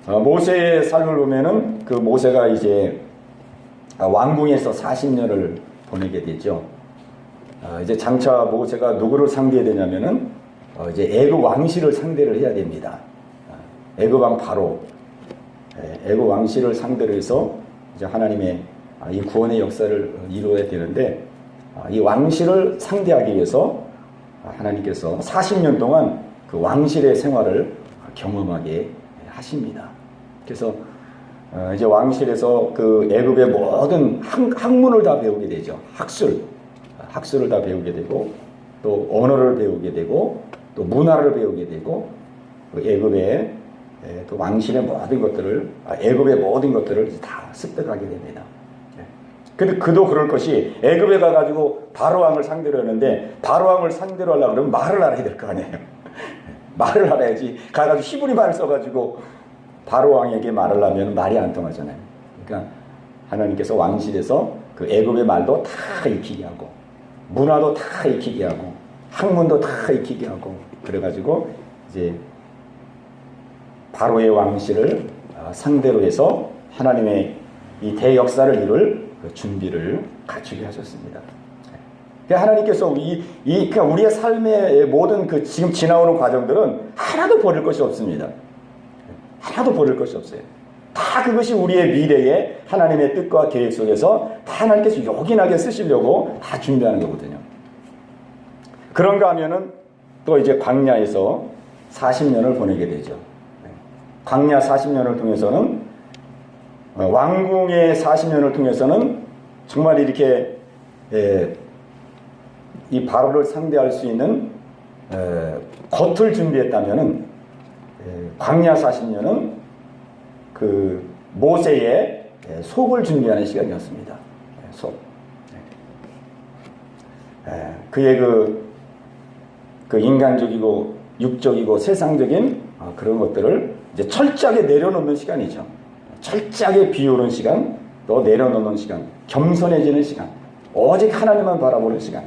모세의 삶을 보면은 그 모세가 이제 왕궁에서 40년을 보내게 되죠. 이제 장차 모세가 누구를 상대해야 되냐면은 이제 애굽 왕실을 상대를 해야 됩니다. 애굽 왕 바로, 애굽 왕실을 상대로 해서 이제 하나님의 이 구원의 역사를 이루어야 되는데, 이 왕실을 상대하기 위해서 하나님께서 40년 동안 그 왕실의 생활을 경험하게 하십니다. 그래서 이제 왕실에서 그 애굽의 모든 학문을 다 배우게 되죠. 학술을 다 배우게 되고, 또 언어를 배우게 되고, 또 문화를 배우게 되고, 그 애굽의 그 왕실의 모든 것들을, 애굽의 모든 것들을 다 습득하게 됩니다. 근데 그도 그럴 것이, 애굽에 가가지고 바로 왕을 상대로 했는데, 바로 왕을 상대로 하려고 그러면 말을 알아야 될 거 아니에요. 말을 알아야지. 가가지고 히브리 말을 써가지고 바로 왕에게 말을 하면 말이 안 통하잖아요. 그러니까 하나님께서 왕실에서 그 애굽의 말도 다 익히게 하고, 문화도 다 익히게 하고, 학문도 다 익히게 하고, 그래가지고 이제 바로의 왕실을 상대로 해서 하나님의 이 대역사를 이룰 그 준비를 갖추게 하셨습니다. 그러니까 하나님께서 그러니까 우리의 삶의 모든 그 지금 지나오는 과정들은 하나도 버릴 것이 없습니다. 하나도 버릴 것이 없어요. 다 그것이 우리의 미래의 하나님의 뜻과 계획 속에서 다 하나님께서 요긴하게 쓰시려고 다 준비하는 거거든요. 그런가 하면은 또 이제 광야에서 40년을 보내게 되죠. 광야 40년을 통해서는, 왕궁의 40년을 통해서는 정말 이렇게 이 바로를 상대할 수 있는 겉을 준비했다면은, 광야 40년은 그 모세의 속을 준비하는 시간이었습니다. 속. 그의 그 인간적이고 육적이고 세상적인 그런 것들을 이제 철저하게 내려놓는 시간이죠. 철저하게 비우는 시간, 또 내려놓는 시간, 겸손해지는 시간, 오직 하나님만 바라보는 시간.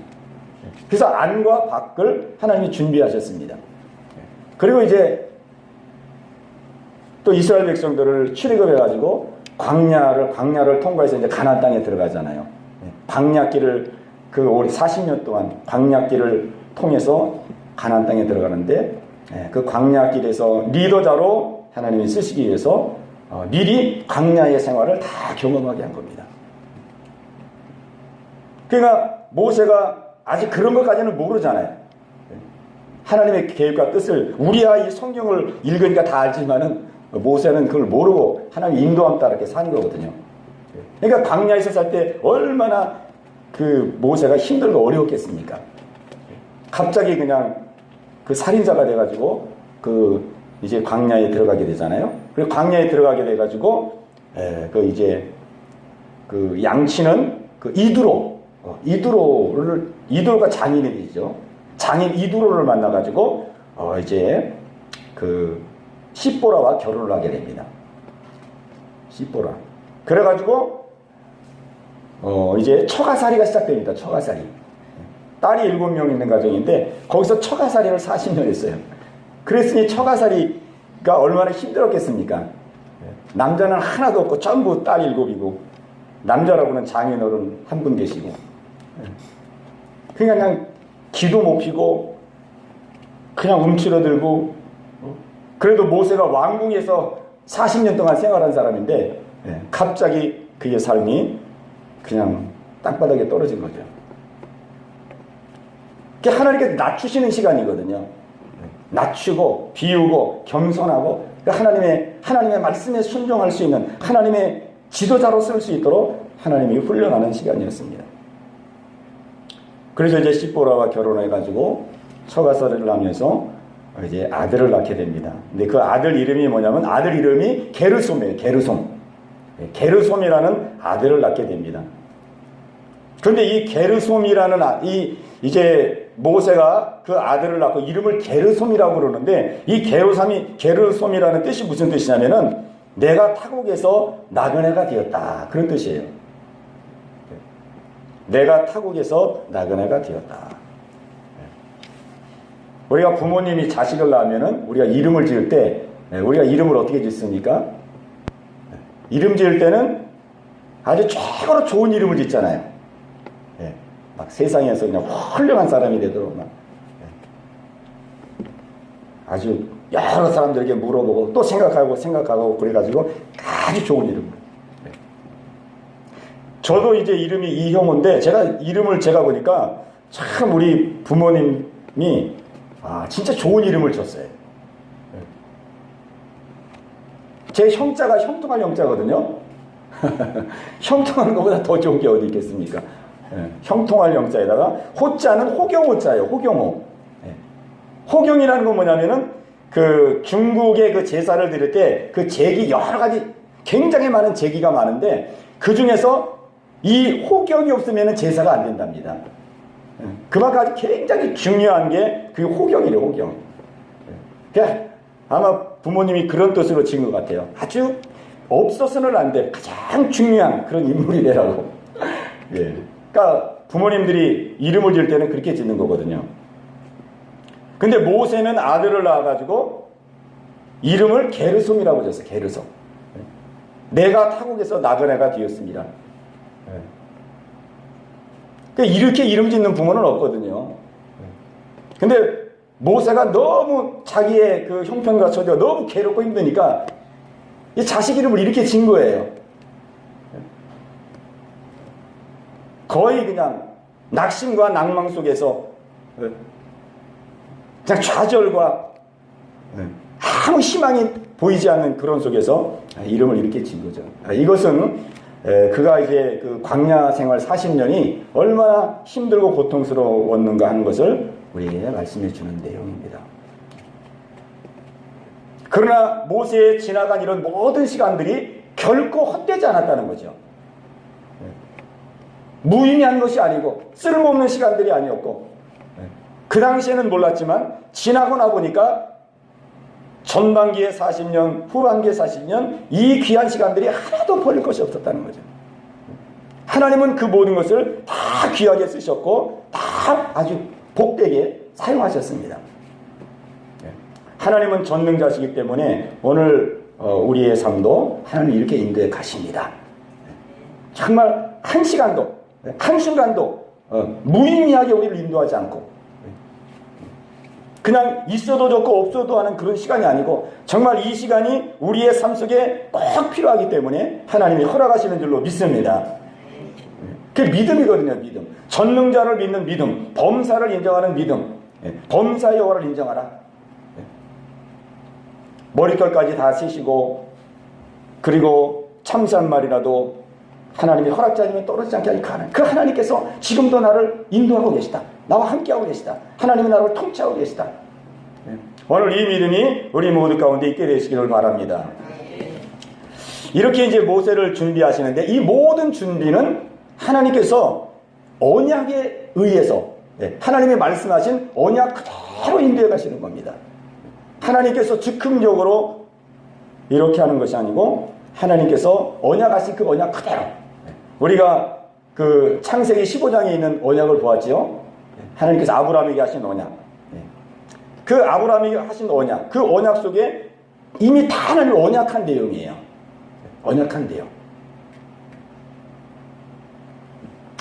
그래서 안과 밖을 하나님이 준비하셨습니다. 그리고 이제 또 이스라엘 백성들을 출애굽해가지고 광야를 통과해서 이제 가나안 땅에 들어가잖아요. 광야길을 그 40년 동안 광야길을 통해서 가나안 땅에 들어가는데, 그 광야길에서 리더자로 하나님이 쓰시기 위해서 미리 광야의 생활을 다 경험하게 한 겁니다. 그러니까 모세가 아직 그런 것까지는 모르잖아요. 하나님의 계획과 뜻을 우리야 이 성경을 읽으니까 다 알지만은 모세는 그걸 모르고 하나님 인도함 따라 이렇게 산 거거든요. 그러니까 광야에서 살 때 얼마나 그 모세가 힘들고 어려웠겠습니까? 갑자기 그냥 그 살인자가 돼가지고 그 이제 광야에 들어가게 되잖아요. 그리고 광야에 들어가게 돼가지고 그 이제 그 양치는 그 이두로가 장인이죠. 장인 이두로를 만나가지고 이제 그 시보라와 결혼을 하게 됩니다. 시보라. 그래가지고 이제 처가살이가 시작됩니다. 처가살이. 딸이 7명 있는 가정인데 거기서 처가살이를 40년 했어요. 그랬으니 처가살이가 얼마나 힘들었겠습니까? 남자는 하나도 없고 전부 딸 7이고 남자라고는 장인어른 한 분 계시고, 그냥 기도 못 피고 그냥 움츠러들고, 그래도 모세가 왕궁에서 40년 동안 생활한 사람인데 갑자기 그의 삶이 그냥 땅바닥에 떨어진 거죠. 그게 하나님께서 낮추시는 시간이거든요. 낮추고 비우고 겸손하고 하나님의 말씀에 순종할 수 있는 하나님의 지도자로 쓸 수 있도록 하나님이 훈련하는 시간이었습니다. 그래서 이제 시보라와 결혼해가지고 처가살이를 하면서 이제 아들을 낳게 됩니다. 근데 그 아들 이름이 뭐냐면 아들 이름이 게르솜이에요. 게르솜이라는 아들을 낳게 됩니다. 그런데 이 게르솜이라는 이제 모세가 그 아들을 낳고 이름을 게르솜이라고 그러는데, 이 게르솜이라는 뜻이 무슨 뜻이냐면은 내가 타국에서 나그네가 되었다, 그런 뜻이에요. 내가 타국에서 나그네가 되었다. 우리가 부모님이 자식을 낳으면은 우리가 이름을 지을 때 우리가 이름을 어떻게 짓습니까? 이름 지을 때는 아주 최고로 좋은 이름을 짓잖아요. 막 세상에서 그냥 훌륭한 사람이 되도록 막 아주 여러 사람들에게 물어보고 또 생각하고 그래가지고 아주 좋은 이름을. 저도 이제 이름이 이형호인데 이름을 제가 보니까 참 우리 부모님이 진짜 좋은 이름을 줬어요. 제 형자가 형통할 형자거든요. 형통하는 것보다 더 좋은 게 어디 있겠습니까? 형통할 형자에다가 호자는 호경호자예요. 호경호. 호경이라는 건 뭐냐면은 그 중국의 그 제사를 드릴 때 그 제기 여러 가지 굉장히 많은 제기가 많은데 그 중에서 이 호경이 없으면 제사가 안 된답니다. 그만큼 아주 굉장히 중요한 게 그 호경이래요. 호경. 그러니까 아마 부모님이 그런 뜻으로 지은 것 같아요. 아주 없어서는 안 돼. 가장 중요한 그런 인물이래라고. 그러니까 부모님들이 이름을 지을 때는 그렇게 짓는 거거든요. 근데 모세는 아들을 낳아가지고 이름을 게르솜이라고 졌어요. 게르솜. 내가 타국에서 나그네가 되었습니다. 그러니까 이렇게 이름 짓는 부모는 없거든요. 근데 모세가 너무 자기의 그 형편과 처지가 너무 괴롭고 힘드니까 이 자식 이름을 이렇게 진 거예요. 거의 그냥 낙심과 낭망 속에서 그냥 좌절과 아무 희망이 보이지 않는 그런 속에서 이름을 이렇게 진 거죠. 이것은 그가 이제 그 광야 생활 40년이 얼마나 힘들고 고통스러웠는가 하는 것을 우리에게 말씀해 주는 내용입니다. 그러나 모세의 지나간 이런 모든 시간들이 결코 헛되지 않았다는 거죠. 무의미한 것이 아니고 쓸모없는 시간들이 아니었고 그 당시에는 몰랐지만 지나고 나 보니까 전반기에 40년, 후반기에 40년 이 귀한 시간들이 하나도 버릴 것이 없었다는 거죠. 하나님은 그 모든 것을 다 귀하게 쓰셨고 다 아주 복되게 사용하셨습니다. 하나님은 전능자시기 때문에 오늘 우리의 삶도 하나님이 이렇게 인도해 가십니다. 정말 한 시간도 한순간도 무의미하게 우리를 인도하지 않고 그냥 있어도 좋고 없어도 하는 그런 시간이 아니고 정말 이 시간이 우리의 삶 속에 꼭 필요하기 때문에 하나님이 허락하시는 줄로 믿습니다. 그게 믿음이거든요. 믿음. 전능자를 믿는 믿음, 범사를 인정하는 믿음, 범사의 여호와를 인정하라. 머리털까지 다 세시고 그리고 참새 한 마리라도 하나님이 허락지 않으면 떨어지지 않게 하는 그 하나님께서 지금도 나를 인도하고 계시다. 나와 함께하고 계시다. 하나님이 나를 통치하고 계시다. 오늘 이 믿음이 우리 모두 가운데 있게 되시기를 바랍니다. 이렇게 이제 모세를 준비하시는데 이 모든 준비는 하나님께서 언약에 의해서 하나님이 말씀하신 언약 그대로 인도해 가시는 겁니다. 하나님께서 즉흥적으로 이렇게 하는 것이 아니고 하나님께서 언약하신 그 언약 그대로 우리가 그 창세기 15장에 있는 언약을 보았지요. 하나님께서 아브라함에게 하신 언약, 그 아브라함에게 하신 언약, 그 언약 속에 이미 다 하나님 언약한 내용이에요. 언약한 내용.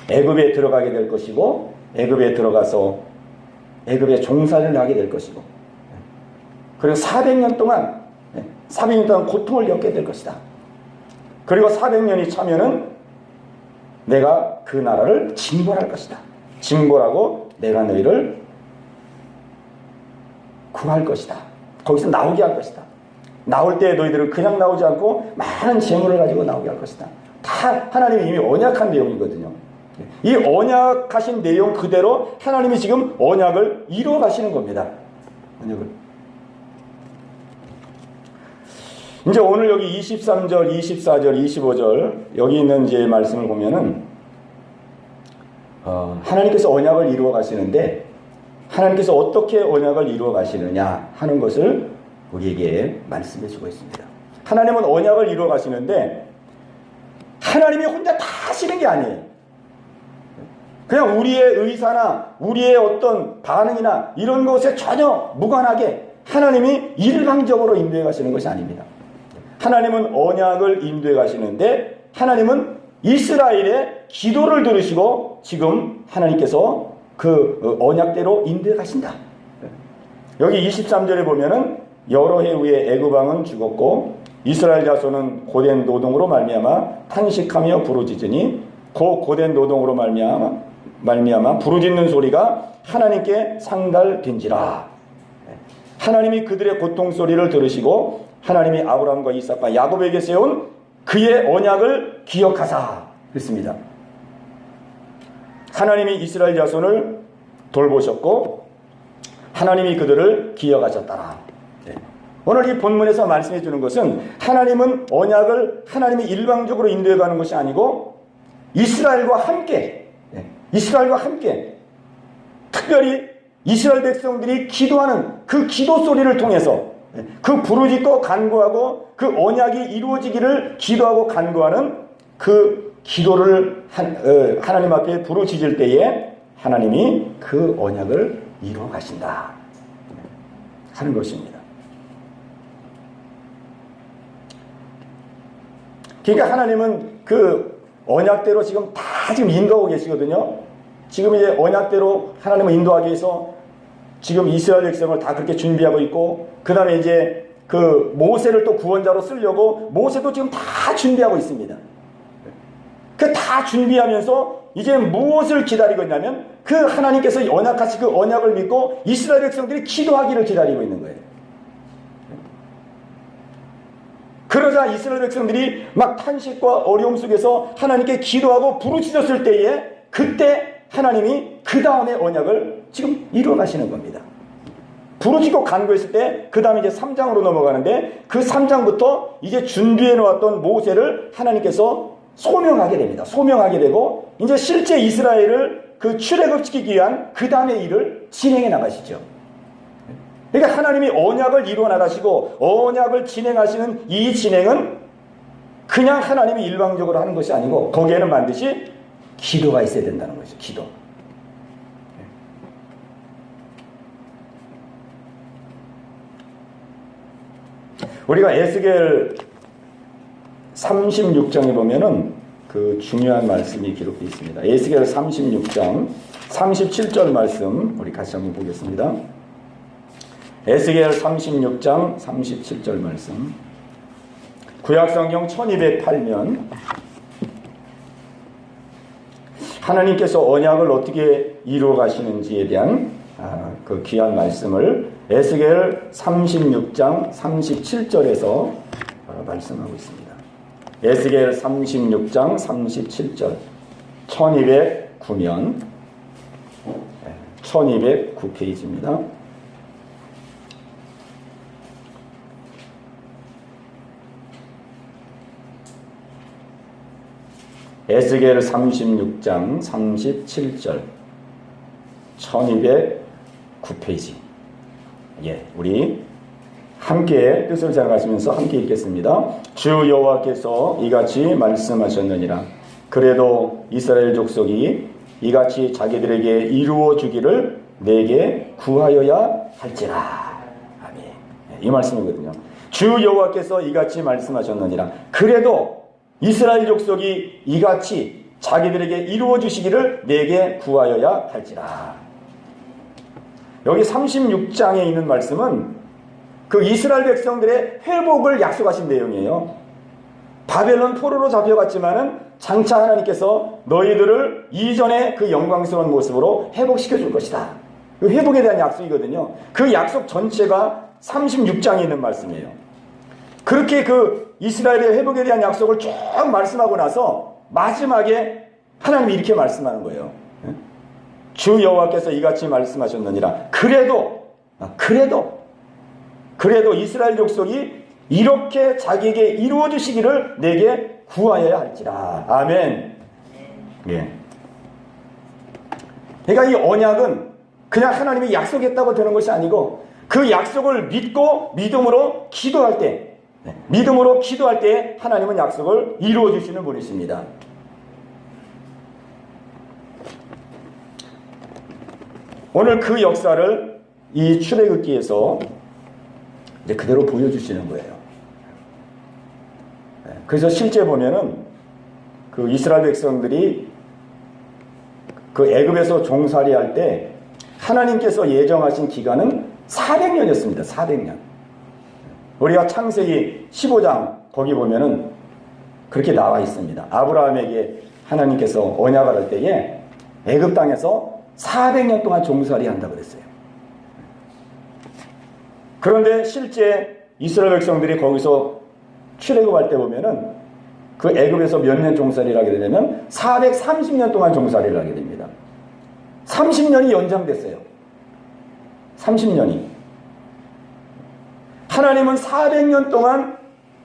애굽에 들어가게 될 것이고 애굽에 들어가서 애굽에 종살이를 하게 될 것이고 그리고 400년 동안 고통을 겪게 될 것이다. 그리고 400년이 차면은 내가 그 나라를 징벌할 것이다. 징벌하고 내가 너희를 구할 것이다. 거기서 나오게 할 것이다. 나올 때 너희들은 그냥 나오지 않고 많은 재물을 가지고 나오게 할 것이다. 다 하나님이 이미 언약한 내용이거든요. 이 언약하신 내용 그대로 하나님이 지금 언약을 이루어 가시는 겁니다. 언약을. 이제 오늘 여기 23절, 24절, 25절 여기 있는 이제 말씀을 보면은 하나님께서 언약을 이루어 가시는데 하나님께서 어떻게 언약을 이루어 가시느냐 하는 것을 우리에게 말씀해 주고 있습니다. 하나님은 언약을 이루어 가시는데 하나님이 혼자 다 하시는 게 아니에요. 그냥 우리의 의사나 우리의 어떤 반응이나 이런 것에 전혀 무관하게 하나님이 일방적으로 인도해 가시는 것이 아닙니다. 하나님은 언약을 인도해 가시는데 하나님은 이스라엘의 기도를 들으시고 지금 하나님께서 그 언약대로 인도해 가신다. 여기 23절에 보면은 여러 해 후에 애굽 왕은 죽었고 이스라엘 자손은 고된 노동으로 말미암아 탄식하며 부르짖으니 그 고된 노동으로 말미암아 부르짖는 소리가 하나님께 상달된지라. 하나님이 그들의 고통 소리를 들으시고 하나님이 아브라함과 이삭과 야곱에게 세운 그의 언약을 기억하사 그랬습니다. 하나님이 이스라엘 자손을 돌보셨고 하나님이 그들을 기억하셨더라. 네. 오늘 이 본문에서 말씀해 주는 것은 하나님은 언약을 하나님이 일방적으로 인도해 가는 것이 아니고 이스라엘과 함께 특별히 이스라엘 백성들이 기도하는 그 기도 소리를 통해서 그 부르짖고 간구하고 그 언약이 이루어지기를 기도하고 간구하는 그 기도를 하나님 앞에 부르짖을 때에 하나님이 그 언약을 이루어 가신다 하는 것입니다. 그러니까 하나님은 그 언약대로 지금 인도하고 계시거든요. 지금 이제 언약대로 하나님을 인도하기 위해서 지금 이스라엘 백성을 다 그렇게 준비하고 있고, 그 다음에 이제 그 모세를 또 구원자로 쓰려고 모세도 지금 다 준비하고 있습니다. 그 다 준비하면서 이제 무엇을 기다리고 있냐면 그 하나님께서 언약하신 그 언약을 믿고 이스라엘 백성들이 기도하기를 기다리고 있는 거예요. 그러자 이스라엘 백성들이 막 탄식과 어려움 속에서 하나님께 기도하고 부르짖었을 때에 그때 하나님이 그 다음에 언약을 지금 이루어 가시는 겁니다. 부르짖고 간구했을 때 그 다음에 이제 3장으로 넘어가는데 그 3장부터 이제 준비해 놓았던 모세를 하나님께서 소명하게 됩니다. 소명하게 되고 이제 실제 이스라엘을 그 출애굽시키기 위한 그 다음의 일을 진행해 나가시죠. 그러니까 하나님이 언약을 이루어 나가시고 언약을 진행하시는 이 진행은 그냥 하나님이 일방적으로 하는 것이 아니고 거기에는 반드시 기도가 있어야 된다는 것이죠. 기도. 우리가 에스겔 36장에 보면은 그 중요한 말씀이 기록되어 있습니다. 에스겔 36장 37절 말씀 우리 같이 한번 보겠습니다. 에스겔 36장 37절 말씀. 구약성경 1208면 하나님께서 언약을 어떻게 이루어 가시는지에 대한 그 귀한 말씀을 에스겔 36장 37절에서 말씀하고 있습니다. 에스겔 36장 37절 1209면 1209페이지입니다. 에스겔 36장 37절 1209페이지. 우리 함께 뜻을 생각하시면서 함께 읽겠습니다. 주 여호와께서 이같이 말씀하셨느니라. 그래도 이스라엘 족속이 이같이 자기들에게 이루어 주기를 내게 구하여야 할지라. 아멘. 이 말씀이거든요. 주 여호와께서 이같이 말씀하셨느니라. 그래도 이스라엘 족속이 이같이 자기들에게 이루어 주시기를 내게 구하여야 할지라. 여기 36장에 있는 말씀은 그 이스라엘 백성들의 회복을 약속하신 내용이에요. 바벨론 포로로 잡혀갔지만은 장차 하나님께서 너희들을 이전의 그 영광스러운 모습으로 회복시켜 줄 것이다. 그 회복에 대한 약속이거든요. 그 약속 전체가 36장에 있는 말씀이에요. 그렇게 그 이스라엘의 회복에 대한 약속을 쭉 말씀하고 나서 마지막에 하나님이 이렇게 말씀하는 거예요. 주 여호와께서 이같이 말씀하셨느니라. 그래도 이스라엘 족속이 이렇게 자기에게 이루어 주시기를 내게 구하여야 할지라. 아멘. 그러니까 이 언약은 그냥 하나님이 약속했다고 되는 것이 아니고 그 약속을 믿고 믿음으로 기도할 때 하나님은 약속을 이루어 주시는 분이십니다. 오늘 그 역사를 이 출애굽기에서 이제 그대로 보여주시는 거예요. 그래서 실제 보면은 그 이스라엘 백성들이 그 애굽에서 종살이 할 때 하나님께서 예정하신 기간은 400년이었습니다. 400년. 우리가 창세기 15장 거기 보면은 그렇게 나와 있습니다. 아브라함에게 하나님께서 언약을 할 때에 애굽 땅에서 400년 동안 종살이 한다 그랬어요. 그런데 실제 이스라엘 백성들이 거기서 출애굽할 때 보면은 그 애굽에서 몇 년 종살이를 하게 되냐면 430년 동안 종살이를 하게 됩니다. 30년이 연장됐어요. 30년이. 하나님은 400년 동안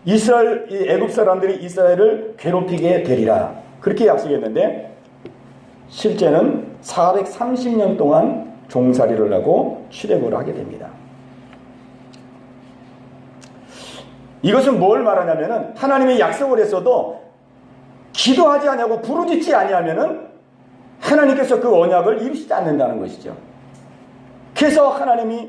애굽 사람들이 이스라엘을 괴롭히게 되리라. 그렇게 약속했는데 실제는 430년 동안 종살이를 하고 출애굽을 하게 됩니다. 이것은 뭘 말하냐면은 하나님이 약속을 했어도 기도하지 않냐고 부르짖지 아니하면은 하나님께서 그 언약을 이루시지 않는다는 것이죠. 그래서 하나님이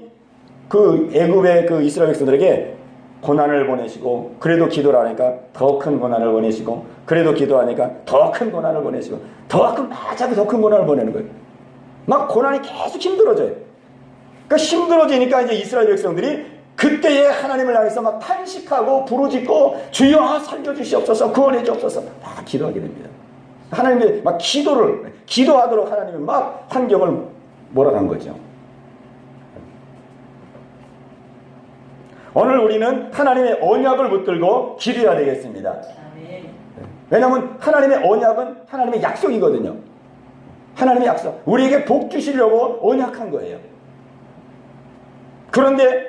그 애굽의 그 이스라엘 백성들에게 고난을 보내시고 그래도 기도를 하니까 더 큰 고난을 보내시고 그래도 기도하니까 더 큰 고난을 보내시고 더 큰 고난을 보내는 거예요. 막 고난이 계속 힘들어져요. 그러니까 힘들어지니까 이제 이스라엘 백성들이 그때에 하나님을 향해서 막 탄식하고 부르짖고 주여 살려주시옵소서 구원해 주옵소서 막 기도하게 됩니다. 하나님이 막 기도하도록 하나님이 막 환경을 몰아간 거죠. 오늘 우리는 하나님의 언약을 붙들고 기도해야 되겠습니다. 왜냐하면 하나님의 언약은 하나님의 약속이거든요. 하나님의 약속. 우리에게 복 주시려고 언약한 거예요. 그런데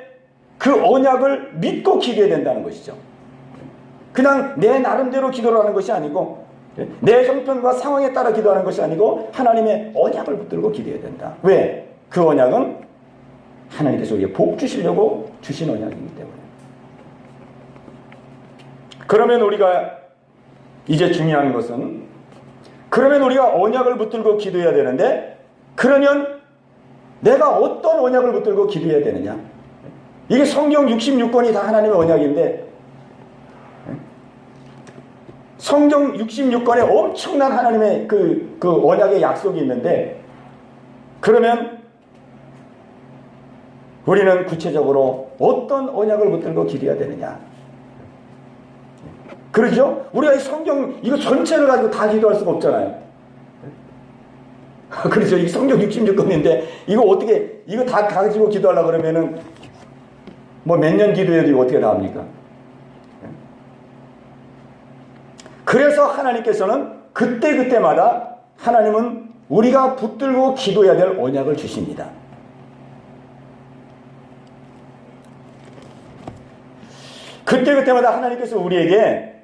그 언약을 믿고 기도해야 된다는 것이죠. 그냥 내 나름대로 기도를 하는 것이 아니고 내 형편과 상황에 따라 기도하는 것이 아니고 하나님의 언약을 붙들고 기도해야 된다. 왜? 그 언약은 하나님께서 우리에게 복 주시려고 주신 언약이기 때문에. 그러면 우리가 이제 중요한 것은 그러면 우리가 언약을 붙들고 기도해야 되는데 그러면 내가 어떤 언약을 붙들고 기도해야 되느냐? 이게 성경 66권이 다 하나님의 언약인데 성경 66권에 엄청난 하나님의 그 언약의 약속이 있는데 그러면 우리는 구체적으로 어떤 언약을 붙들고 기도해야 되느냐? 그러죠? 우리가 이 성경 이거 전체를 가지고 다 기도할 수가 없잖아요. 그렇죠? 이 성경 66권인데 이거 어떻게 이거 다 가지고 기도하려고 그러면은 뭐 몇 년 기도해도 이거 어떻게 나옵니까? 그래서 하나님께서는 그때마다 하나님은 우리가 붙들고 기도해야 될 언약을 주십니다. 그때마다 하나님께서 우리에게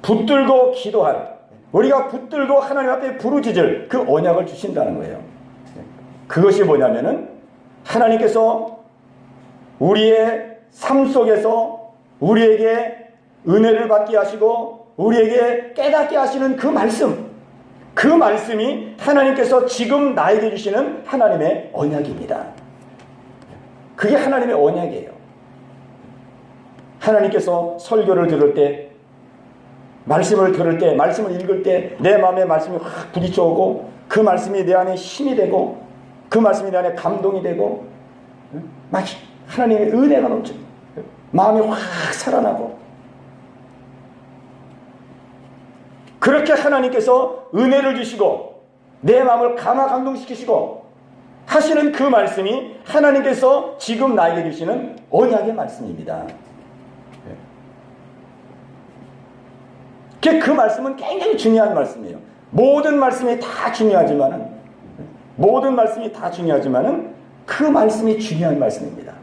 붙들고 기도할, 우리가 붙들고 하나님 앞에 부르짖을 그 언약을 주신다는 거예요. 그것이 뭐냐면은 하나님께서 우리의 삶 속에서 우리에게 은혜를 받게 하시고 우리에게 깨닫게 하시는 그 말씀, 그 말씀이 하나님께서 지금 나에게 주시는 하나님의 언약입니다. 그게 하나님의 언약이에요. 하나님께서 설교를 들을 때, 말씀을 들을 때, 말씀을 읽을 때 내 마음에 말씀이 확 부딪혀 오고 그 말씀이 내 안에 힘이 되고 그 말씀이 내 안에 감동이 되고 막 하나님의 은혜가 넘쳐 마음이 확 살아나고 그렇게 하나님께서 은혜를 주시고 내 마음을 감동시키시고 하시는 그 말씀이 하나님께서 지금 나에게 주시는 언약의 말씀입니다. 그 말씀은 굉장히 중요한 말씀이에요. 모든 말씀이 다 중요하지만은 그 말씀이 중요한 말씀입니다.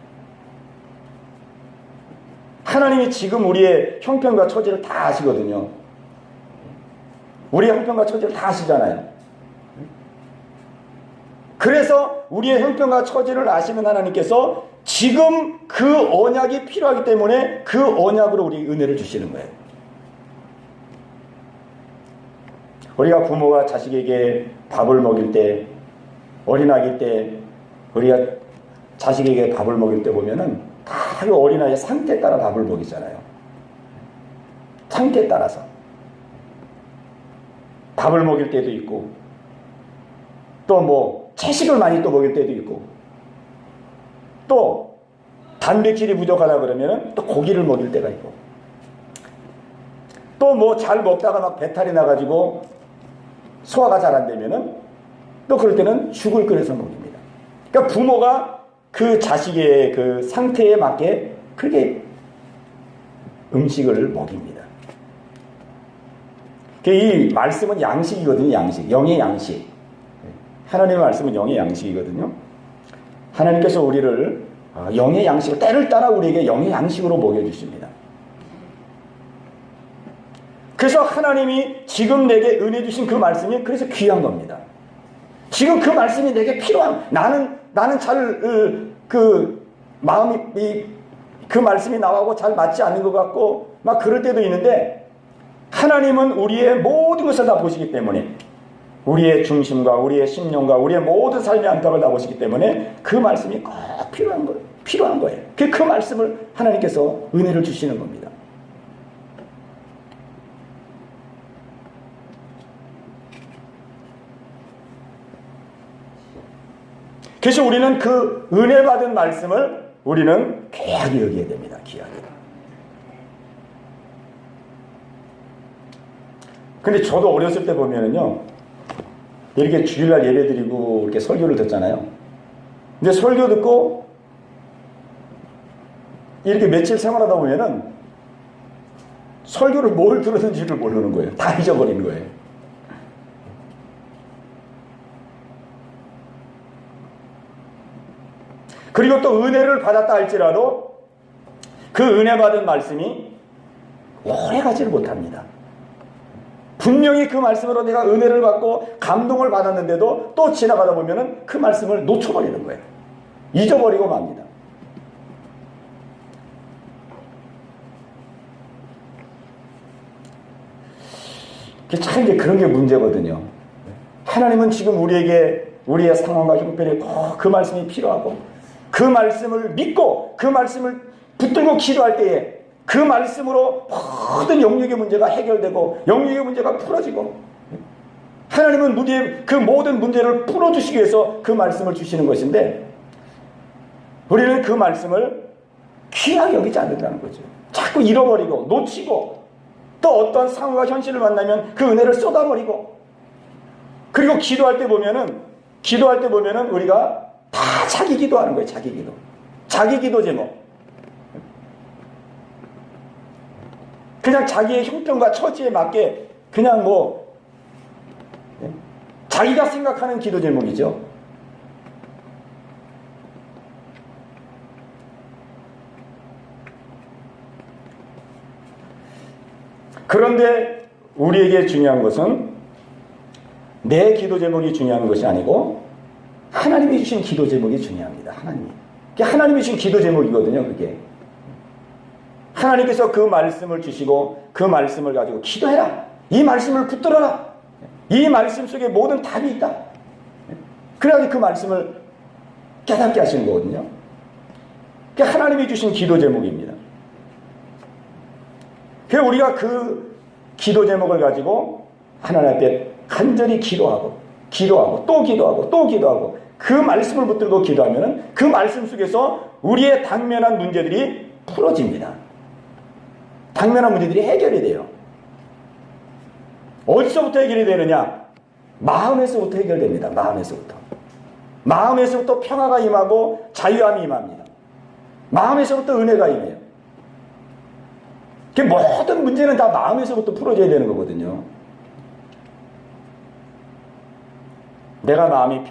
하나님이 지금 우리의 형편과 처지를 다 아시거든요. 우리의 형편과 처지를 다 아시잖아요. 그래서 우리의 형편과 처지를 아시는 하나님께서 지금 그 언약이 필요하기 때문에 그 언약으로 우리 은혜를 주시는 거예요. 우리가 부모가 자식에게 밥을 먹일 때, 어린아기 때 우리가 자식에게 밥을 먹일 때 보면은 다 그 어린아이의 상태에 따라 밥을 먹이잖아요. 상태에 따라서. 밥을 먹일 때도 있고, 또 뭐 채식을 많이 또 먹일 때도 있고, 또 단백질이 부족하다 그러면 또 고기를 먹일 때가 있고, 또 뭐 잘 먹다가 막 배탈이 나가지고 소화가 잘 안 되면은 또 그럴 때는 죽을 끓여서 먹입니다. 그러니까 부모가 그 자식의 그 상태에 맞게 그렇게 음식을 먹입니다. 이 말씀은 양식이거든요. 양식. 영의 양식. 하나님의 말씀은 영의 양식이거든요. 하나님께서 우리를 영의 양식을 때를 따라 우리에게 영의 양식으로 먹여주십니다. 그래서 하나님이 지금 내게 은혜 주신 그 말씀이 그래서 귀한 겁니다. 지금 그 말씀이 내게 필요한, 나는 잘 마음이 그 말씀이 나하고 잘 맞지 않는 것 같고 막 그럴 때도 있는데, 하나님은 우리의 모든 것을 다 보시기 때문에, 우리의 중심과 우리의 심령과 우리의 모든 삶의 안팎을 다 보시기 때문에 그 말씀이 꼭 필요한 거예요. 그 말씀을 하나님께서 은혜를 주시는 겁니다. 그래서 우리는 그 은혜 받은 말씀을 우리는 귀하게 여겨야 됩니다. 귀하게. 근데 저도 어렸을 때 보면은요, 이렇게 주일날 예배 드리고 이렇게 설교를 듣잖아요. 근데 설교 듣고 이렇게 며칠 생활하다 보면은 설교를 뭘 들었는지를 모르는 거예요. 다 잊어버리는 거예요. 그리고 또 은혜를 받았다 할지라도 그 은혜 받은 말씀이 오래 가지를 못합니다. 분명히 그 말씀으로 내가 은혜를 받고 감동을 받았는데도 또 지나가다 보면은 그 말씀을 놓쳐버리는 거예요. 잊어버리고 맙니다. 참 이제 그런 게 문제거든요. 하나님은 지금 우리에게 우리의 상황과 형편에 꼭 그 말씀이 필요하고, 그 말씀을 믿고 그 말씀을 붙들고 기도할 때에 그 말씀으로 모든 영역의 문제가 해결되고 영역의 문제가 풀어지고, 하나님은 우리의 그 모든 문제를 풀어주시기 위해서 그 말씀을 주시는 것인데, 우리는 그 말씀을 귀하게 여기지 않는다는 거죠. 자꾸 잃어버리고 놓치고, 또 어떤 상황과 현실을 만나면 그 은혜를 쏟아버리고, 그리고 기도할 때 보면은 우리가 다 자기 기도하는 거예요. 자기 기도 제목. 그냥 자기의 형편과 처지에 맞게 그냥 자기가 생각하는 기도 제목이죠. 그런데 우리에게 중요한 것은 내 기도 제목이 중요한 것이 아니고 하나님이 주신 기도 제목이 중요합니다. 하나님이 주신 기도 제목이거든요. 그게 하나님께서 그 말씀을 주시고 그 말씀을 가지고 기도해라. 이 말씀을 붙들어라. 이 말씀 속에 모든 답이 있다. 그래야지 그 말씀을 깨닫게 하시는 거거든요. 그게 하나님이 주신 기도 제목입니다. 그래서 우리가 그 기도 제목을 가지고 하나님 앞에 간절히 기도하고 또 기도하고 그 말씀을 붙들고 기도하면 그 말씀 속에서 우리의 당면한 문제들이 풀어집니다. 당면한 문제들이 해결이 돼요. 어디서부터 해결이 되느냐? 마음에서부터 해결됩니다. 마음에서부터 평화가 임하고 자유함이 임합니다. 마음에서부터 은혜가 임해요. 모든 문제는 다 마음에서부터 풀어져야 되는 거거든요. 내가 마음이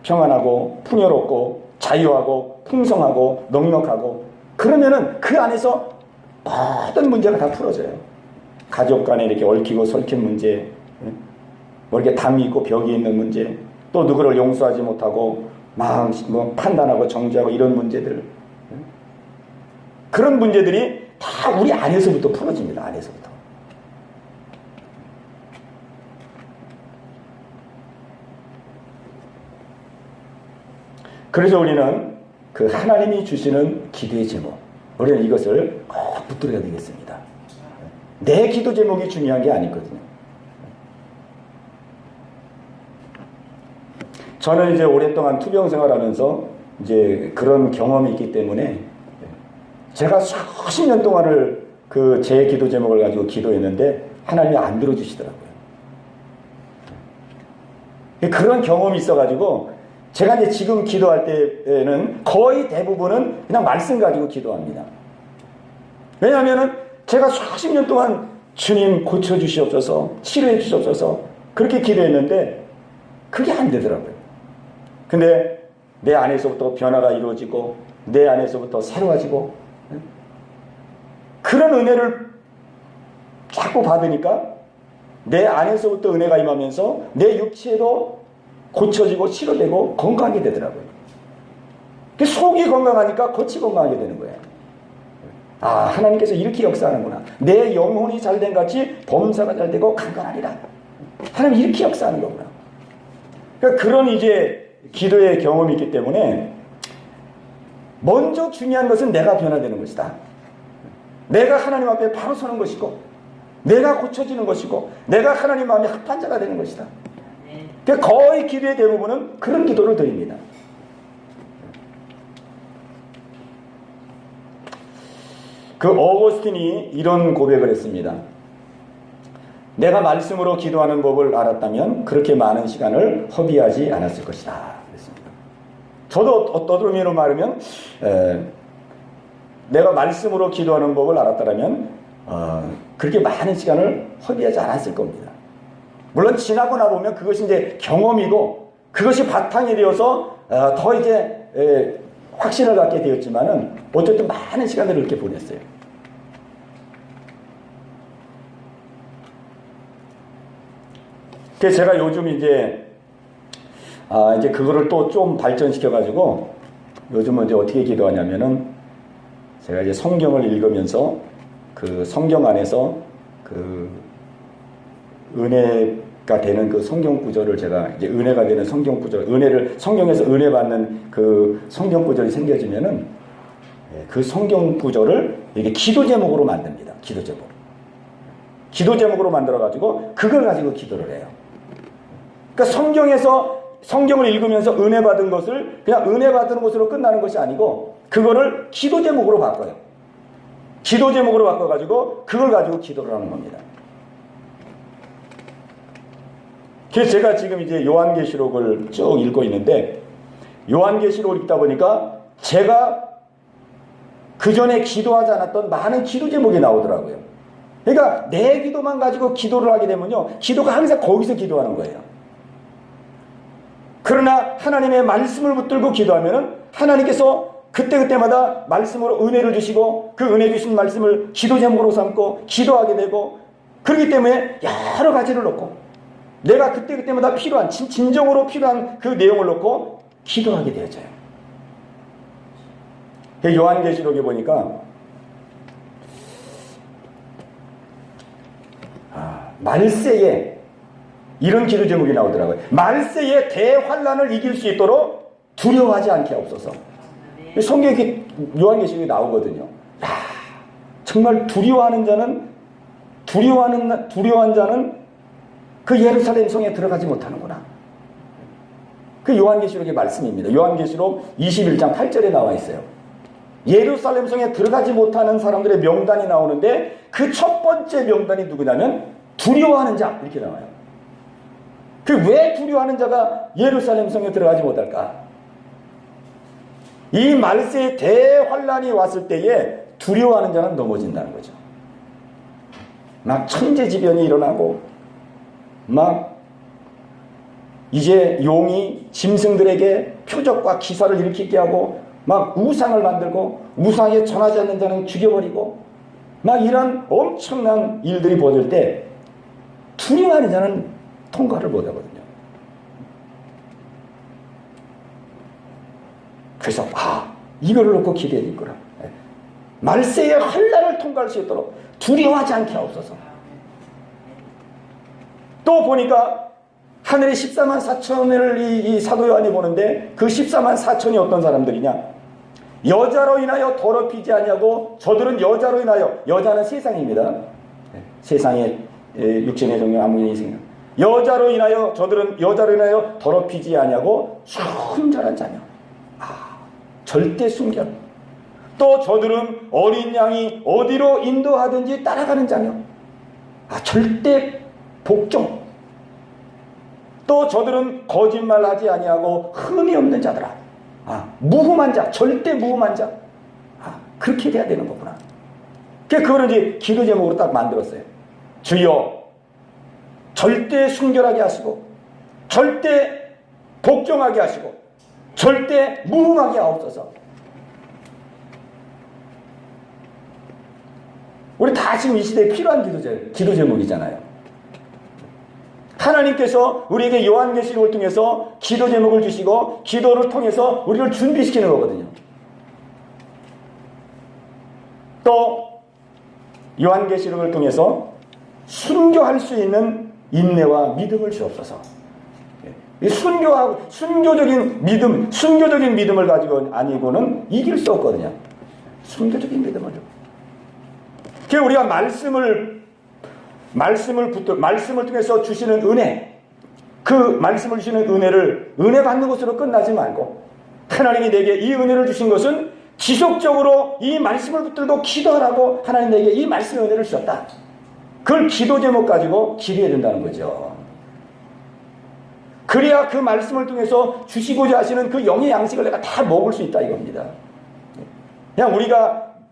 평안하고 풍요롭고 자유하고 풍성하고 넉넉하고 그러면은 그 안에서 모든 문제가 다 풀어져요. 가족 간에 이렇게 얽히고 설킨 문제, 이렇게 담이 있고 벽이 있는 문제, 또 누구를 용서하지 못하고 판단하고 정죄하고 이런 문제들, 그런 문제들이 다 우리 안에서부터 풀어집니다. 안에서부터. 그래서 우리는 그 하나님이 주시는 기도의 제목, 우리는 이것을 꼭 붙들어야 되겠습니다. 내 기도 제목이 중요한 게 아니거든요. 저는 이제 오랫동안 투병 생활하면서 이제 그런 경험이 있기 때문에 제가 수십 년 동안을 그 제 기도 제목을 가지고 기도했는데 하나님이 안 들어주시더라고요. 그런 경험이 있어가지고 제가 이제 지금 기도할 때는 거의 대부분은 그냥 말씀 가지고 기도합니다. 왜냐하면은 제가 수십 년 동안 주님 고쳐주시옵소서, 치료해 주시옵소서 그렇게 기도했는데 그게 안 되더라고요. 근데 내 안에서부터 변화가 이루어지고 내 안에서부터 새로워지고 그런 은혜를 자꾸 받으니까 내 안에서부터 은혜가 임하면서 내 육체도 고쳐지고 치료되고 건강하게 되더라고요. 속이 건강하니까 겉이 건강하게 되는 거예요. 아, 하나님께서 이렇게 역사하는구나. 내 영혼이 잘된 같이 범사가 잘되고 강건하리라. 하나님 이렇게 역사하는 거구나. 그러니까 그런 이제 기도의 경험이 있기 때문에 먼저 중요한 것은 내가 변화되는 것이다. 내가 하나님 앞에 바로 서는 것이고 내가 고쳐지는 것이고 내가 하나님 마음에 합한 자가 되는 것이다. 그러니까 거의 기도의 대부분은 그런 기도를 드립니다. 그 어거스틴이 이런 고백을 했습니다. 내가 말씀으로 기도하는 법을 알았다면 그렇게 많은 시간을 허비하지 않았을 것이다. 그랬습니다. 저도 어떤 의미로 말하면 내가 말씀으로 기도하는 법을 알았다면 그렇게 많은 시간을 허비하지 않았을 겁니다. 물론 지나고 나 보면 그것이 이제 경험이고 그것이 바탕이 되어서 더 이제 확신을 갖게 되었지만은 어쨌든 많은 시간들을 이렇게 보냈어요. 그래서 제가 요즘 이제 그거를 또 좀 발전시켜 가지고 요즘은 이제 어떻게 기도하냐면은 제가 이제 성경을 읽으면서 그 성경 안에서 그 은혜가 되는 그 성경 구절을 제가 이제 은혜가 되는 성경 구절, 성경에서 은혜 받는 그 성경 구절이 생겨지면은 그 성경 구절을 이게 기도 제목으로 만듭니다. 기도 제목. 기도 제목으로 만들어 가지고 그걸 가지고 기도를 해요. 그러니까 성경을 읽으면서 은혜 받은 것을 그냥 은혜 받은 것으로 끝나는 것이 아니고 그거를 기도 제목으로 바꿔요. 기도 제목으로 바꿔가지고 그걸 가지고 기도를 하는 겁니다. 그래서 제가 지금 이제 요한계시록을 쭉 읽고 있는데 요한계시록을 읽다 보니까 제가 그 전에 기도하지 않았던 많은 기도 제목이 나오더라고요. 그러니까 내 기도만 가지고 기도를 하게 되면요, 기도가 항상 거기서 기도하는 거예요. 그러나 하나님의 말씀을 붙들고 기도하면은 하나님께서 그때그때마다 말씀으로 은혜를 주시고 그 은혜 주신 말씀을 기도 제목으로 삼고 기도하게 되고 그렇기 때문에 여러 가지를 놓고 내가 그때그때마다 필요한 진정으로 필요한 그 내용을 놓고 기도하게 되어져요. 요한계시록에 보니까 말세에 이런 기도 제목이 나오더라고요. 말세에 대환란을 이길 수 있도록 두려워하지 않게 하옵소서. 성경에 요한계시록에 나오거든요. 야, 정말 두려워한 자는 그 예루살렘 성에 들어가지 못하는구나. 그 요한계시록의 말씀입니다. 요한계시록 21장 8절에 나와 있어요. 예루살렘 성에 들어가지 못하는 사람들의 명단이 나오는데 그 첫 번째 명단이 누구냐면 두려워하는 자 이렇게 나와요. 그 왜 두려워하는 자가 예루살렘 성에 들어가지 못할까? 이 말세의 대환란이 왔을 때에 두려워하는 자는 넘어진다는 거죠. 막 천재지변이 일어나고 막 이제 용이 짐승들에게 표적과 기사를 일으키게 하고 막 우상을 만들고 우상에 전하지 않는 자는 죽여버리고 막 이런 엄청난 일들이 벌어질 때 두려워하는 자는 통과를 못하거든요. 그래서 이거를 놓고 기대해야 될 거라. 말세의 환란을 통과할 수 있도록 두려워하지 않게 하옵소서. 또 보니까 하늘에 14만 4천을 이 사도 요한이 보는데 그 14만 4천이 어떤 사람들이냐? 여자로 인하여 더럽히지 아니하고 저들은 여자로 인하여, 여자는 세상입니다. 세상의 육신의 종류 아무리 인생, 여자로 인하여 저들은 여자로 인하여 더럽히지 아니하고 순전한 자녀. 절대 순결. 또 저들은 어린 양이 어디로 인도하든지 따라가는 자녀. 절대 복종. 또 저들은 거짓말하지 아니하고 흠이 없는 자더라. 무흠한 자, 절대 무흠한 자. 그렇게 돼야 되는 거구나. 그거는 이제 기도 제목으로 딱 만들었어요. 주여, 절대 순결하게 하시고, 절대 복종하게 하시고, 절대 무흠하게 하옵소서. 우리 다 지금 이 시대에 필요한 기도 제목이잖아요. 하나님께서 우리에게 요한계시록을 통해서 기도 제목을 주시고 기도를 통해서 우리를 준비시키는 거거든요. 또 요한계시록을 통해서 순교할 수 있는 인내와 믿음을 주옵소서. 순교적인 믿음을 가지고 아니고는 이길 수 없거든요. 순교적인 믿음을. 그래서 우리가 말씀을 통해서 주시는 은혜, 그 말씀을 주시는 은혜를 은혜 받는 것으로 끝나지 말고, 하나님이 내게 이 은혜를 주신 것은 지속적으로 이 말씀을 붙들고 기도하라고 하나님 내게 이 말씀의 은혜를 주셨다. 그걸 기도 제목 가지고 기도해야 된다는 거죠. 그래야 그 말씀을 통해서 주시고자 하시는 그 영의 양식을 내가 다 먹을 수 있다 이겁니다. 그냥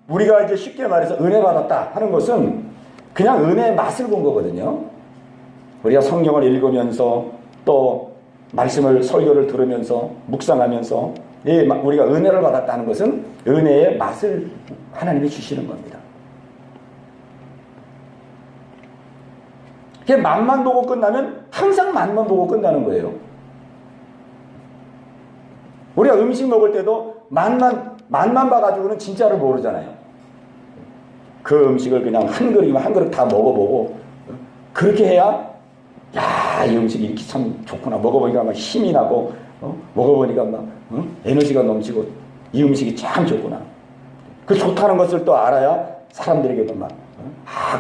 우리가 이제 쉽게 말해서 은혜 받았다 하는 것은 그냥 은혜의 맛을 본 거거든요. 우리가 성경을 읽으면서 또 말씀을 설교를 들으면서 묵상하면서 우리가 은혜를 받았다는 것은 은혜의 맛을 하나님이 주시는 겁니다. 맛만 보고 끝나면 항상 맛만 보고 끝나는 거예요. 우리가 음식 먹을 때도 맛만 봐가지고는 진짜를 모르잖아요. 그 음식을 그냥 한 그릇이면 한 그릇 다 먹어보고, 그렇게 해야 이 음식이 이렇게 참 좋구나, 먹어보니까 막 힘이 나고, 먹어보니까 막 에너지가 넘치고 이 음식이 참 좋구나, 그 좋다는 것을 또 알아야 사람들에게도 막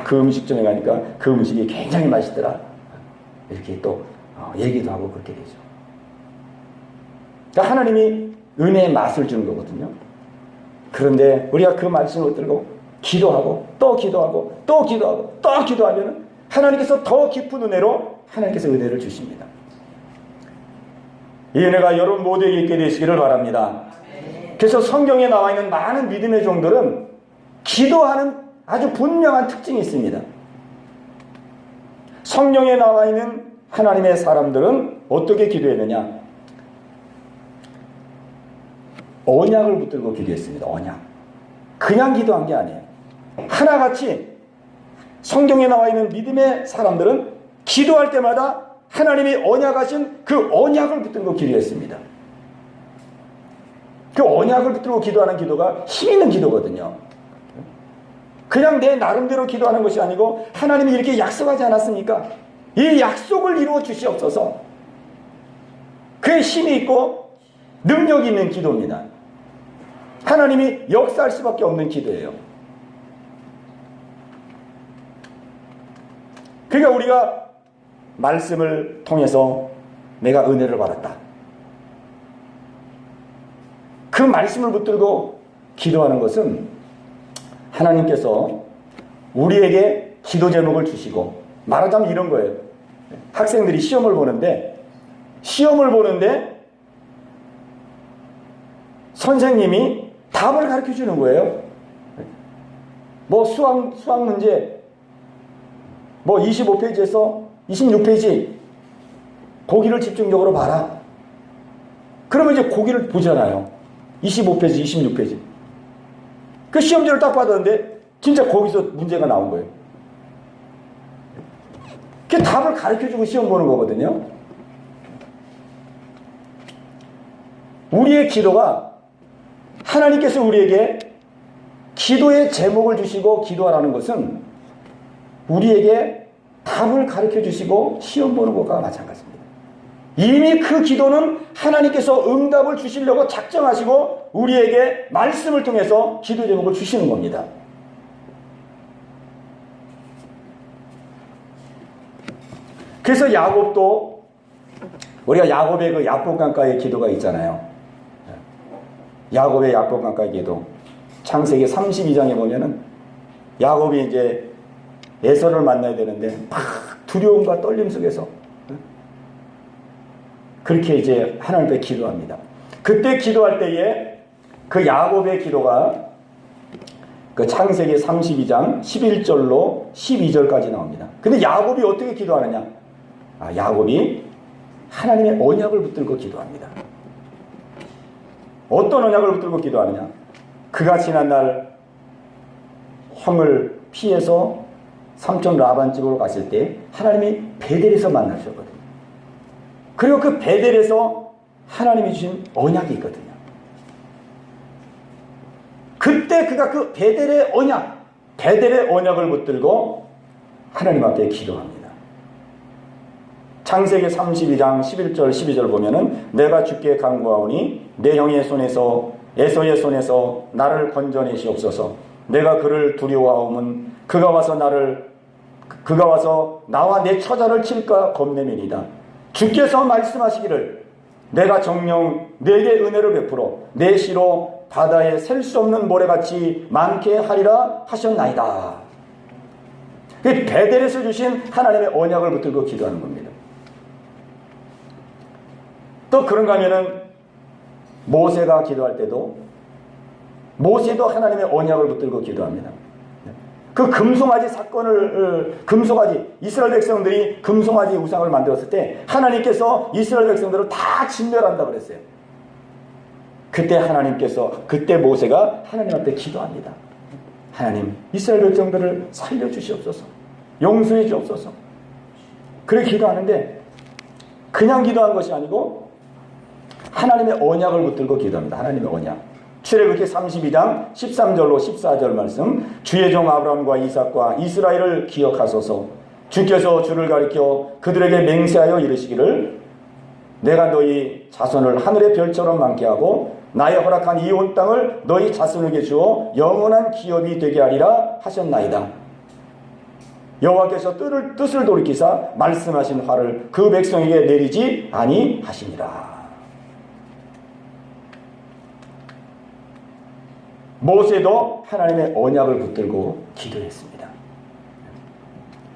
그 음식점에 가니까 그 음식이 굉장히 맛있더라, 이렇게 또 얘기도 하고 그렇게 되죠. 그러니까 하나님이 은혜의 맛을 주는 거거든요. 그런데 우리가 그 말씀을 들고 기도하고 또 기도하고 또 기도하고 또 기도하면 하나님께서 더 깊은 은혜로 하나님께서 은혜를 주십니다. 이 은혜가 여러분 모두에게 있게 되시기를 바랍니다. 그래서 성경에 나와 있는 많은 믿음의 종들은 기도하는 아주 분명한 특징이 있습니다. 성경에 나와 있는 하나님의 사람들은 어떻게 기도했느냐? 언약을 붙들고 기도했습니다. 언약. 그냥 기도한 게 아니에요. 하나같이 성경에 나와 있는 믿음의 사람들은 기도할 때마다 하나님이 언약하신 그 언약을 붙들고 기도했습니다. 그 언약을 붙들고 기도하는 기도가 힘 있는 기도거든요. 그냥 내 나름대로 기도하는 것이 아니고 하나님이 이렇게 약속하지 않았습니까? 이 약속을 이루어 주시옵소서. 그의 힘이 있고 능력이 있는 기도입니다. 하나님이 역사할 수밖에 없는 기도예요. 그러니까 우리가 말씀을 통해서 내가 은혜를 받았다, 그 말씀을 붙들고 기도하는 것은 하나님께서 우리에게 기도 제목을 주시고, 말하자면 이런 거예요. 학생들이 시험을 보는데 선생님이 답을 가르쳐 주는 거예요. 뭐 수학 문제 25페이지에서 26페이지 고기를 집중적으로 봐라. 그러면 이제 고기를 보잖아요. 25페이지, 26페이지. 그 시험지를 딱 받았는데 진짜 거기서 문제가 나온 거예요. 그 답을 가르쳐주고 시험 보는 거거든요. 우리의 기도가, 하나님께서 우리에게 기도의 제목을 주시고 기도하라는 것은 우리에게 답을 가르쳐 주시고 시험 보는 것과 마찬가지입니다. 이미 그 기도는 하나님께서 응답을 주시려고 작정하시고 우리에게 말씀을 통해서 기도 제목을 주시는 겁니다. 그래서 야곱도 우리가 야곱의 그 야복강가의 기도가 있잖아요. 야곱의 야복강가의 기도. 창세기 32장에 보면은 야곱이 이제 에서를 만나야 되는데 막 두려움과 떨림 속에서 그렇게 이제 하나님께 기도합니다. 그때 기도할 때에 그 야곱의 기도가 그 창세기 32장 11절로 12절까지 나옵니다. 근데 야곱이 어떻게 기도하느냐? 야곱이 하나님의 언약을 붙들고 기도합니다. 어떤 언약을 붙들고 기도하느냐? 그가 지난날 형을 피해서 삼촌 라반 집으로 갔을 때 하나님이 베델에서 만나셨거든요. 그리고 그 베델에서 하나님이 주신 언약이 있거든요. 그때 그가 그 베델의 언약을 붙들고 하나님 앞에 기도합니다. 창세기 32장 11절 12절 보면은 내가 주께 간구하오니 내 형의 손에서 에서의 손에서 나를 건져내시옵소서. 내가 그를 두려워하오면 그가 와서 나와 내 처자를 칠까 겁내미니다. 주께서 말씀하시기를 내가 정녕 내게 은혜를 베풀어 내 시로 바다에 셀 수 없는 모래같이 많게 하리라 하셨나이다. 베델에서 주신 하나님의 언약을 붙들고 기도하는 겁니다. 또 그런가 하면은 모세가 기도할 때도 모세도 하나님의 언약을 붙들고 기도합니다. 그 금송아지 사건을 이스라엘 백성들이 금송아지 우상을 만들었을 때 하나님께서 이스라엘 백성들을 다 진멸한다 그랬어요. 그때 모세가 하나님 앞에 기도합니다. 하나님, 이스라엘 백성들을 살려주시옵소서. 용서해 주옵소서. 그렇게 기도하는데 그냥 기도한 것이 아니고 하나님의 언약을 붙들고 기도합니다. 하나님의 언약. 출애굽기 32장 13절로 14절 말씀. 주의 종 아브라함과 이삭과 이스라엘을 기억하소서. 주께서 주를 가리켜 그들에게 맹세하여 이르시기를 내가 너희 자손을 하늘의 별처럼 많게 하고 나의 허락한 이 온 땅을 너희 자손에게 주어 영원한 기업이 되게 하리라 하셨나이다. 여호와께서 뜻을 돌이키사 말씀하신 화를 그 백성에게 내리지 아니하시니라. 모세도 하나님의 언약을 붙들고 기도했습니다.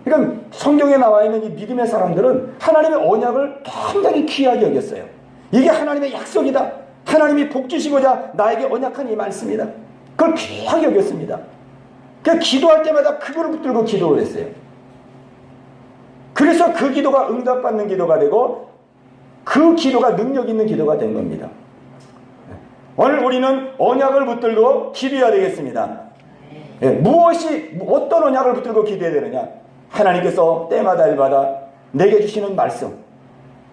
그러니까 성경에 나와 있는 이 믿음의 사람들은 하나님의 언약을 굉장히 귀하게 여겼어요. 이게 하나님의 약속이다. 하나님이 복 주시고자 나에게 언약한 이 말씀이다. 그걸 귀하게 여겼습니다. 그래서 기도할 때마다 그거를 붙들고 기도를 했어요. 그래서 그 기도가 응답받는 기도가 되고 그 기도가 능력 있는 기도가 된 겁니다. 오늘 우리는 언약을 붙들고 기도해야 되겠습니다. 어떤 언약을 붙들고 기도해야 되느냐? 하나님께서 때마다 일마다 내게 주시는 말씀,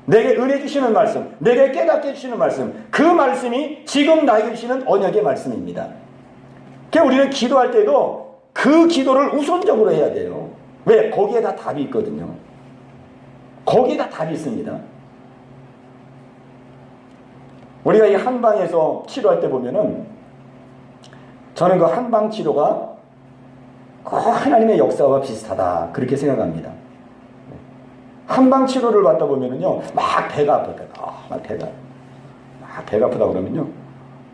내게 은혜 주시는 말씀, 내게 깨닫게 주시는 말씀, 그 말씀이 지금 나에게 주시는 언약의 말씀입니다. 그래서 우리는 기도할 때도 그 기도를 우선적으로 해야 돼요. 왜? 거기에 다 답이 있거든요. 거기에 다 답이 있습니다. 우리가 이 한방에서 치료할 때 보면은 저는 그 한방 치료가 하나님의 역사와 비슷하다 그렇게 생각합니다. 한방 치료를 받다 보면은요 막 배가 아파 배가 아프다 그러면요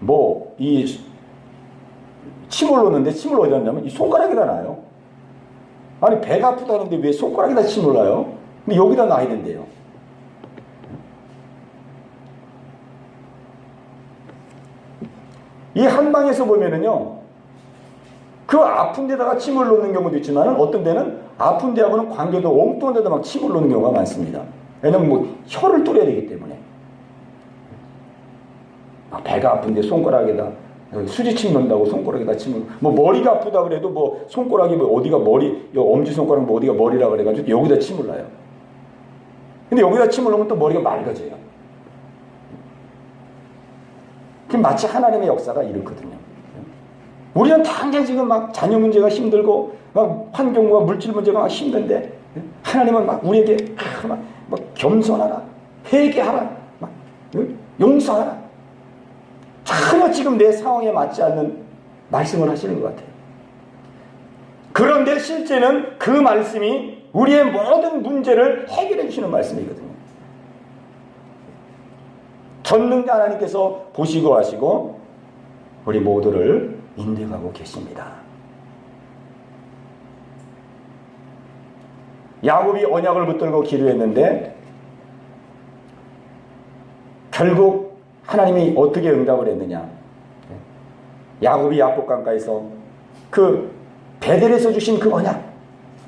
뭐 이 침을 놓는데 침을 어디다 넣냐면 이 손가락에다 놔요. 아니 배가 아프다는데 왜 손가락에다 침을 놔요? 근데 여기다 놔야 된대요. 이 한방에서 보면은요, 그 아픈 데다가 침을 놓는 경우도 있지만 어떤 데는 아픈 데하고는 관계도 엉뚱한 데다 막 침을 놓는 경우가 많습니다. 왜냐면 뭐 혀를 뚫어야 되기 때문에. 배가 아픈데 손가락에다 수지침 넣는다고 손가락에다 침을, 뭐 머리가 아프다 그래도 뭐 손가락이 뭐 어디가 머리, 엄지손가락 뭐 어디가 머리라 그래가지고 여기다 침을 놔요. 근데 여기다 침을 놓으면 또 머리가 맑아져요. 마치 하나님의 역사가 이렇거든요. 우리는 당장 지금 막 자녀 문제가 힘들고 막 환경과 물질 문제가 막 힘든데 하나님은 막 우리에게 막 겸손하라, 회개하라, 막, 용서하라. 전혀 지금 내 상황에 맞지 않는 말씀을 하시는 것 같아요. 그런데 실제는 그 말씀이 우리의 모든 문제를 해결해 주시는 말씀이거든요. 전능자 하나님께서 보시고 하시고 우리 모두를 인도하고 계십니다. 야곱이 언약을 붙들고 기도했는데 결국 하나님이 어떻게 응답을 했느냐. 야곱이 야복강가에서 그 베델에서 주신 그 언약,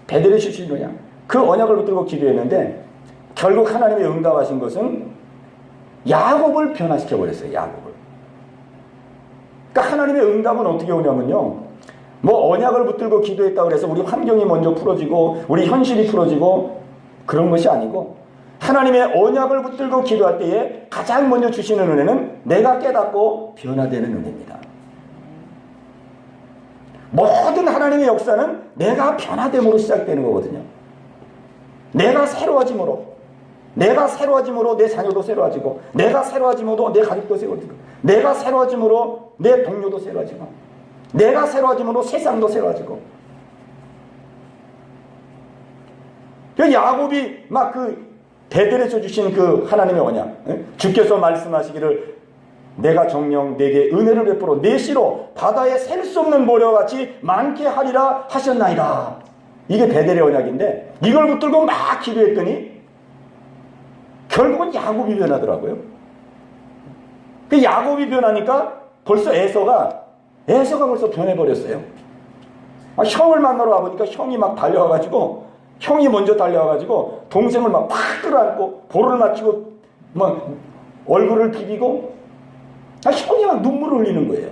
베델에서 주신 언약, 그 언약을 붙들고 기도했는데 결국 하나님이 응답하신 것은 야곱을 변화시켜 버렸어요. 야곱을. 그러니까 하나님의 응답은 어떻게 오냐면요, 뭐 언약을 붙들고 기도했다고 해서 우리 환경이 먼저 풀어지고 우리 현실이 풀어지고 그런 것이 아니고, 하나님의 언약을 붙들고 기도할 때에 가장 먼저 주시는 은혜는 내가 깨닫고 변화되는 은혜입니다. 모든 하나님의 역사는 내가 변화됨으로 시작되는 거거든요. 내가 새로워짐으로, 내가 새로워짐으로 내 자녀도 새로워지고, 내가 새로워짐으로 내 가족도 새로워지고, 내가 새로워짐으로 내 동료도 새로워지고, 내가 새로워짐으로 세상도 새로워지고. 그 야곱이 막 그 베델에서 주신 그 하나님의 언약, 주께서 말씀하시기를 내가 정녕 내게 은혜를 베풀어 내 씨로 바다에 셀 수 없는 모래같이 많게 하리라 하셨나이다. 이게 베델의 언약인데 이걸 붙들고 막 기도했더니 결국은 야곱이 변하더라고요. 그 야곱이 변하니까 벌써 에서가 벌써 변해버렸어요. 형을 만나러 와보니까 형이 막 달려와가지고, 형이 먼저 달려와가지고 동생을 막 끌어안고 볼을 맞추고 막 얼굴을 비비고, 형이 막 눈물을 흘리는 거예요.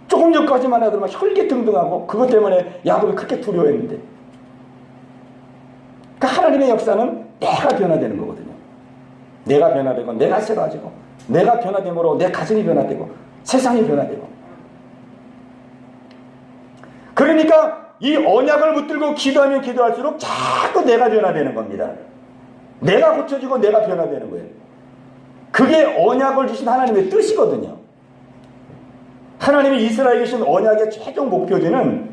조금 전까지만 하더니 막 혈기등등하고, 그것 때문에 야곱이 그렇게 두려워했는데. 그러니까 하나님의 역사는 내가 변화되는 거거든요. 내가 변화되고 내가 새로워지고, 내가 변화됨으로 내 가정이 변화되고 세상이 변화되고. 그러니까 이 언약을 붙들고 기도하면 기도할수록 자꾸 내가 변화되는 겁니다. 내가 고쳐지고 내가 변화되는 거예요. 그게 언약을 주신 하나님의 뜻이거든요. 하나님이 이스라엘에 주신 언약의 최종 목표지는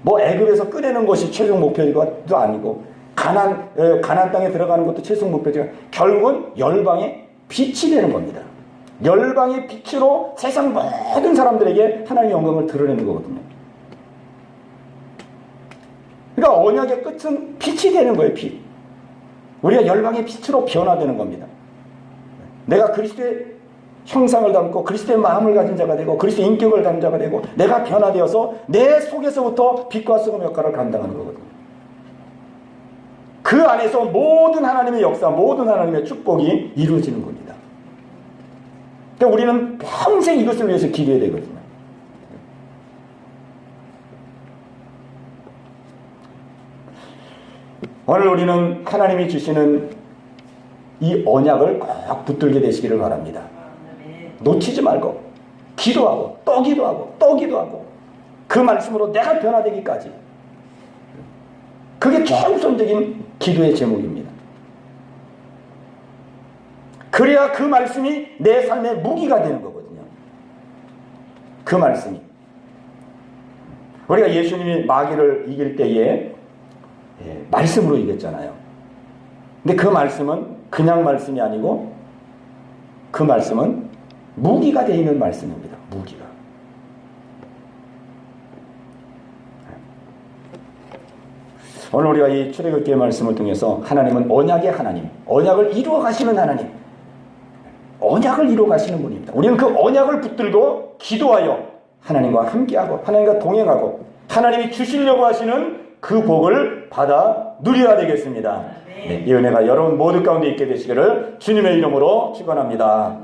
뭐 애굽에서 꺼내는 것이 최종 목표도 아니고, 가나안 땅에 들어가는 것도 최종 목표지가 결국은 열방의 빛이 되는 겁니다. 열방의 빛으로 세상 모든 사람들에게 하나님의 영광을 드러내는 거거든요. 그러니까 언약의 끝은 빛이 되는 거예요. 빛. 우리가 열방의 빛으로 변화되는 겁니다. 내가 그리스도의 형상을 담고 그리스도의 마음을 가진 자가 되고 그리스도의 인격을 담은 자가 되고 내가 변화되어서 내 속에서부터 빛과 소금 역할을 감당하는 거거든요. 그 안에서 모든 하나님의 역사, 모든 하나님의 축복이 이루어지는 겁니다. 그러니까 우리는 평생 이것을 위해서 기도해야 되거든요. 오늘 우리는 하나님이 주시는 이 언약을 꼭 붙들게 되시기를 바랍니다. 놓치지 말고 기도하고 또 기도하고 또 기도하고 그 말씀으로 내가 변화되기까지. 그게 최우선적인 기도의 제목입니다. 그래야 그 말씀이 내 삶의 무기가 되는 거거든요. 그 말씀이. 우리가 예수님이 마귀를 이길 때에 말씀으로 이겼잖아요. 근데 그 말씀은 그냥 말씀이 아니고 그 말씀은 무기가 되어 있는 말씀입니다. 무기가. 오늘 우리가 이 출애굽기의 말씀을 통해서 하나님은 언약의 하나님, 언약을 이루어 가시는 하나님, 언약을 이루어 가시는 분입니다. 우리는 그 언약을 붙들고 기도하여 하나님과 함께하고 하나님과 동행하고 하나님이 주시려고 하시는 그 복을 받아 누려야 되겠습니다. 네, 이 은혜가 여러분 모두 가운데 있게 되시기를 주님의 이름으로 축원합니다.